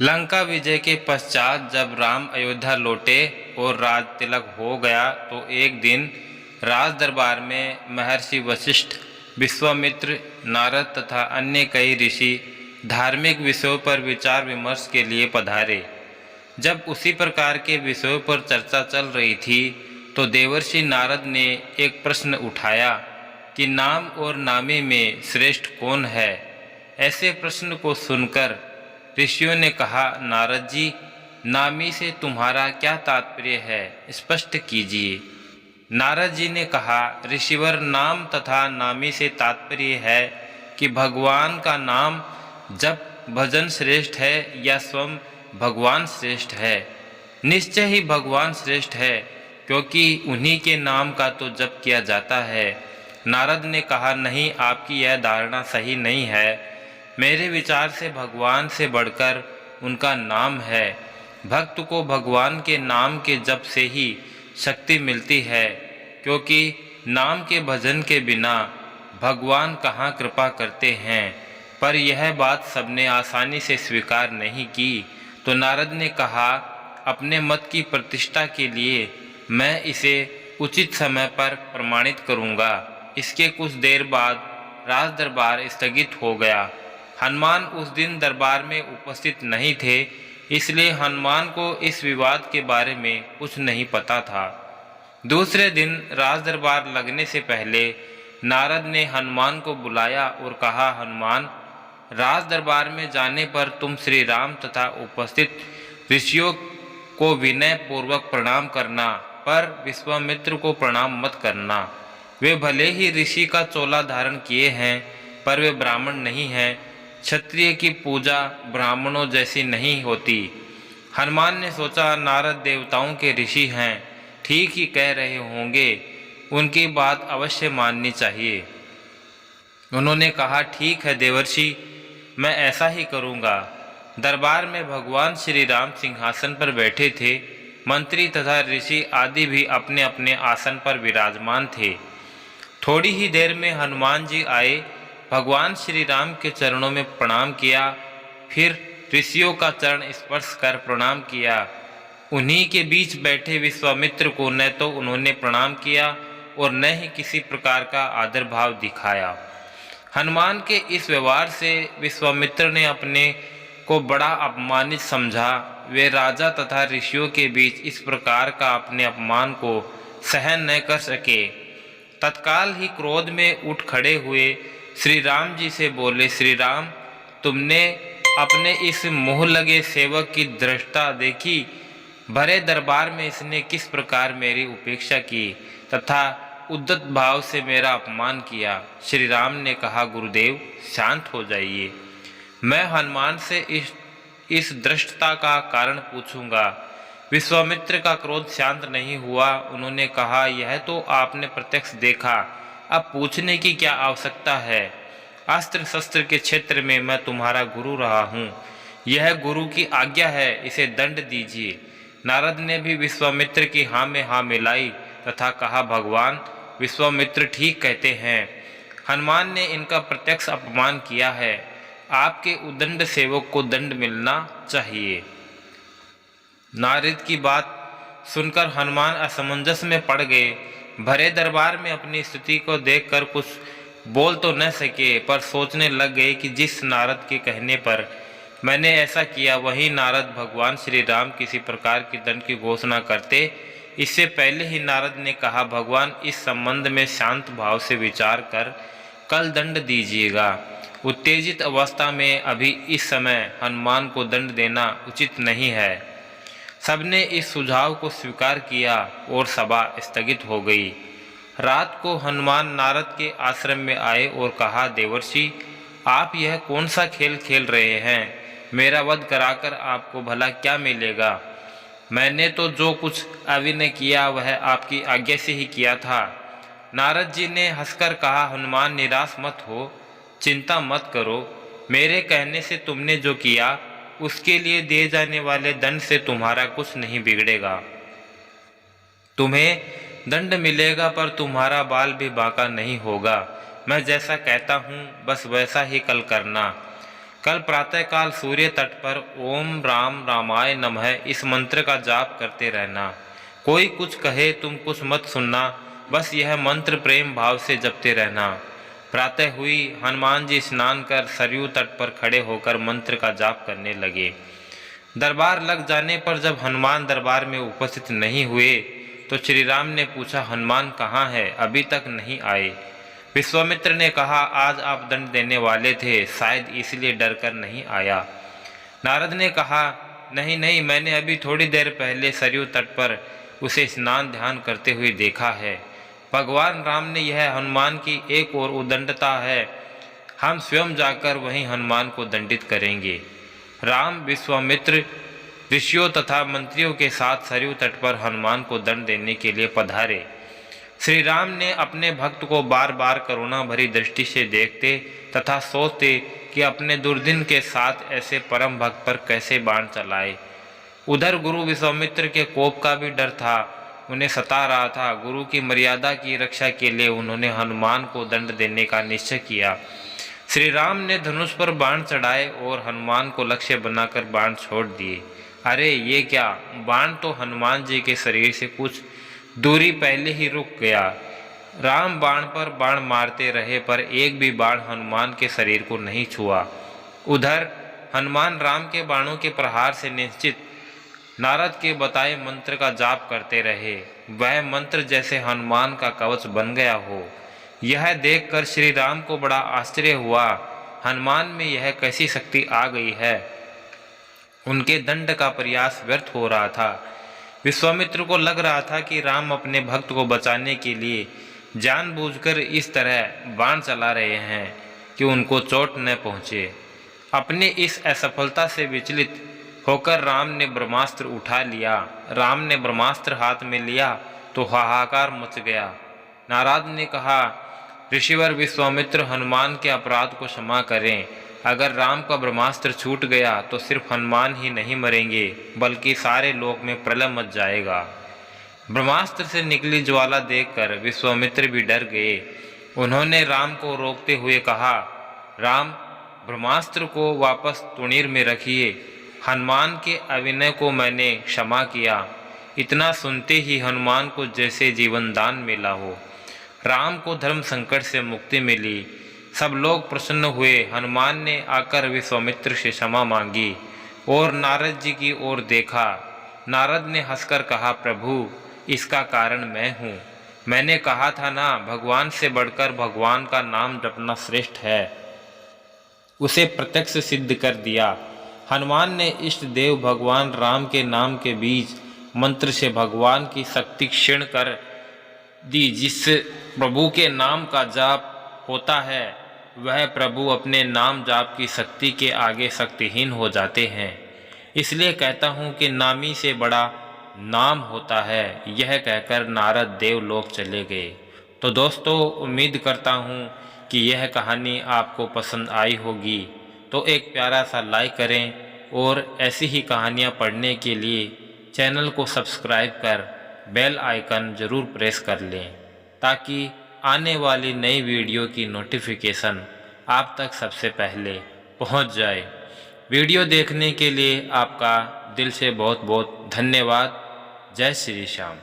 लंका विजय के पश्चात जब राम अयोध्या लौटे और राज तिलक हो गया तो एक दिन राज दरबार में महर्षि वशिष्ठ, विश्वामित्र, नारद तथा अन्य कई ऋषि धार्मिक विषयों पर विचार विमर्श के लिए पधारे। जब उसी प्रकार के विषयों पर चर्चा चल रही थी तो देवर्षि नारद ने एक प्रश्न उठाया कि नाम और नामी में श्रेष्ठ कौन है। ऐसे प्रश्न को सुनकर ऋषियों ने कहा, नारद जी, नामी से तुम्हारा क्या तात्पर्य है, स्पष्ट कीजिए। नारद जी ने कहा, ऋषिवर, नाम तथा नामी से तात्पर्य है कि भगवान का नाम जप भजन श्रेष्ठ है या स्वयं भगवान श्रेष्ठ है। निश्चय ही भगवान श्रेष्ठ है, क्योंकि उन्हीं के नाम का तो जप किया जाता है। नारद ने कहा, नहीं, आपकी यह धारणा सही नहीं है। मेरे विचार से भगवान से बढ़कर उनका नाम है। भक्त को भगवान के नाम के जप से ही शक्ति मिलती है, क्योंकि नाम के भजन के बिना भगवान कहाँ कृपा करते हैं। पर यह बात सबने आसानी से स्वीकार नहीं की, तो नारद ने कहा, अपने मत की प्रतिष्ठा के लिए मैं इसे उचित समय पर प्रमाणित करूँगा। इसके कुछ देर बाद राज दरबार स्थगित हो गया। हनुमान उस दिन दरबार में उपस्थित नहीं थे, इसलिए हनुमान को इस विवाद के बारे में कुछ नहीं पता था। दूसरे दिन राज दरबार लगने से पहले नारद ने हनुमान को बुलाया और कहा, हनुमान, राज दरबार में जाने पर तुम श्री राम तथा उपस्थित ऋषियों को विनय पूर्वक प्रणाम करना, पर विश्वामित्र को प्रणाम मत करना। वे भले ही ऋषि का चोला धारण किए हैं, पर वे ब्राह्मण नहीं हैं। क्षत्रिय की पूजा ब्राह्मणों जैसी नहीं होती। हनुमान ने सोचा, नारद देवताओं के ऋषि हैं, ठीक ही कह रहे होंगे, उनकी बात अवश्य माननी चाहिए। उन्होंने कहा, ठीक है देवर्षि, मैं ऐसा ही करूँगा। दरबार में भगवान श्री राम सिंहासन पर बैठे थे। मंत्री तथा ऋषि आदि भी अपने अपने आसन पर विराजमान थे। थोड़ी ही देर में हनुमान जी आए, भगवान श्री राम के चरणों में प्रणाम किया, फिर ऋषियों का चरण स्पर्श कर प्रणाम किया। उन्हीं के बीच बैठे विश्वामित्र को न तो उन्होंने प्रणाम किया और न ही किसी प्रकार का आदर भाव दिखाया। हनुमान के इस व्यवहार से विश्वामित्र ने अपने को बड़ा अपमानित समझा। वे राजा तथा ऋषियों के बीच इस प्रकार का अपने अपमान को सहन न कर सके। तत्काल ही क्रोध में उठ खड़े हुए श्री राम जी से बोले, श्री राम, तुमने अपने इस मुँह लगे सेवक की धृष्टता देखी। भरे दरबार में इसने किस प्रकार मेरी उपेक्षा की तथा उद्धत भाव से मेरा अपमान किया। श्री राम ने कहा, गुरुदेव, शांत हो जाइए, मैं हनुमान से इस धृष्टता का कारण पूछूंगा। विश्वामित्र का क्रोध शांत नहीं हुआ। उन्होंने कहा, यह तो आपने प्रत्यक्ष देखा, अब पूछने की क्या आवश्यकता है। अस्त्र शस्त्र के क्षेत्र में मैं तुम्हारा गुरु रहा हूँ, यह गुरु की आज्ञा है, इसे दंड दीजिए। नारद ने भी विश्वामित्र की हाँ में हाँ मिलाई तथा कहा, भगवान, विश्वामित्र ठीक कहते हैं, हनुमान ने इनका प्रत्यक्ष अपमान किया है, आपके उद्दंड सेवक को दंड मिलना चाहिए। नारद की बात सुनकर हनुमान असमंजस में पड़ गए। भरे दरबार में अपनी स्थिति को देखकर कुछ बोल तो न सके, पर सोचने लग गए कि जिस नारद के कहने पर मैंने ऐसा किया, वही नारद भगवान श्री राम किसी प्रकार की दंड की घोषणा करते। इससे पहले ही नारद ने कहा, भगवान, इस संबंध में शांत भाव से विचार कर कल दंड दीजिएगा। उत्तेजित अवस्था में अभी इस समय हनुमान को दंड देना उचित नहीं है। सबने इस सुझाव को स्वीकार किया और सभा स्थगित हो गई। रात को हनुमान नारद के आश्रम में आए और कहा, देवर्षि, आप यह कौन सा खेल खेल रहे हैं। मेरा वध कराकर आपको भला क्या मिलेगा। मैंने तो जो कुछ अभिनय किया वह आपकी आज्ञा से ही किया था। नारद जी ने हंसकर कहा, हनुमान, निराश मत हो, चिंता मत करो। मेरे कहने से तुमने जो किया उसके लिए दिए जाने वाले दंड से तुम्हारा कुछ नहीं बिगड़ेगा। तुम्हें दंड मिलेगा, पर तुम्हारा बाल भी बांका नहीं होगा। मैं जैसा कहता हूँ बस वैसा ही कल करना। कल प्रातःकाल सूर्य तट पर ओम राम रामाय नमः इस मंत्र का जाप करते रहना। कोई कुछ कहे तुम कुछ मत सुनना, बस यह मंत्र प्रेम भाव से जपते रहना। प्रातः हुई, हनुमान जी स्नान कर सरयू तट पर खड़े होकर मंत्र का जाप करने लगे। दरबार लग जाने पर जब हनुमान दरबार में उपस्थित नहीं हुए तो श्री राम ने पूछा, हनुमान कहाँ है, अभी तक नहीं आए। विश्वामित्र ने कहा, आज आप दंड देने वाले थे, शायद इसलिए डर कर नहीं आया। नारद ने कहा, नहीं नहीं, मैंने अभी थोड़ी देर पहले सरयू तट पर उसे स्नान ध्यान करते हुए देखा है। भगवान राम ने यह हनुमान की एक और उदंडता है, हम स्वयं जाकर वहीं हनुमान को दंडित करेंगे। राम विश्वामित्र ऋषियों तथा मंत्रियों के साथ सरयू तट पर हनुमान को दंड देने के लिए पधारे। श्री राम ने अपने भक्त को बार बार करुणा भरी दृष्टि से देखते तथा सोचते कि अपने दुर्दिन के साथ ऐसे परम भक्त पर कैसे बाण चलाए। उधर गुरु विश्वामित्र के कोप का भी डर था, उन्हें सता रहा था। गुरु की मर्यादा की रक्षा के लिए उन्होंने हनुमान को दंड देने का निश्चय किया। श्री राम ने धनुष पर बाण चढ़ाए और हनुमान को लक्ष्य बनाकर बाण छोड़ दिए। अरे ये क्या, बाण तो हनुमान जी के शरीर से कुछ दूरी पहले ही रुक गया। राम बाण पर बाण मारते रहे पर एक भी बाण हनुमान के शरीर को नहीं छुआ। उधर हनुमान राम के बाणों के प्रहार से निश्चित नारद के बताए मंत्र का जाप करते रहे। वह मंत्र जैसे हनुमान का कवच बन गया हो। यह देखकर श्री राम को बड़ा आश्चर्य हुआ, हनुमान में यह कैसी शक्ति आ गई है। उनके दंड का प्रयास व्यर्थ हो रहा था। विश्वामित्र को लग रहा था कि राम अपने भक्त को बचाने के लिए जानबूझकर इस तरह बाण चला रहे हैं कि उनको चोट न पहुँचे। अपने इस असफलता से विचलित होकर राम ने ब्रह्मास्त्र उठा लिया। राम ने ब्रह्मास्त्र हाथ में लिया तो हाहाकार मच गया। नारद ने कहा, ऋषिवर विश्वामित्र, हनुमान के अपराध को क्षमा करें। अगर राम का ब्रह्मास्त्र छूट गया तो सिर्फ हनुमान ही नहीं मरेंगे बल्कि सारे लोक में प्रलय मच जाएगा। ब्रह्मास्त्र से निकली ज्वाला देखकर विश्वामित्र भी डर गए। उन्होंने राम को रोकते हुए कहा, राम, ब्रह्मास्त्र को वापस तुणीर में रखिए। हनुमान के अविनय को मैंने क्षमा किया। इतना सुनते ही हनुमान को जैसे जीवन दान मिला हो। राम को धर्म संकट से मुक्ति मिली। सब लोग प्रसन्न हुए। हनुमान ने आकर विश्वामित्र से क्षमा मांगी और नारद जी की ओर देखा। नारद ने हंसकर कहा, प्रभु, इसका कारण मैं हूँ। मैंने कहा था ना, भगवान से बढ़कर भगवान का नाम जपना श्रेष्ठ है। उसे प्रत्यक्ष सिद्ध कर दिया। हनुमान ने इष्ट देव भगवान राम के नाम के बीज मंत्र से भगवान की शक्ति क्षीण कर दी। जिस प्रभु के नाम का जाप होता है वह प्रभु अपने नाम जाप की शक्ति के आगे शक्तिहीन हो जाते हैं। इसलिए कहता हूँ कि नामी से बड़ा नाम होता है। यह कहकर नारद देवलोक चले गए। तो दोस्तों, उम्मीद करता हूँ कि यह कहानी आपको पसंद आई होगी। तो एक प्यारा सा लाइक करें और ऐसी ही कहानियाँ पढ़ने के लिए चैनल को सब्सक्राइब कर बेल आइकन ज़रूर प्रेस कर लें ताकि आने वाली नई वीडियो की नोटिफिकेशन आप तक सबसे पहले पहुंच जाए। वीडियो देखने के लिए आपका दिल से बहुत बहुत धन्यवाद। जय श्री श्याम।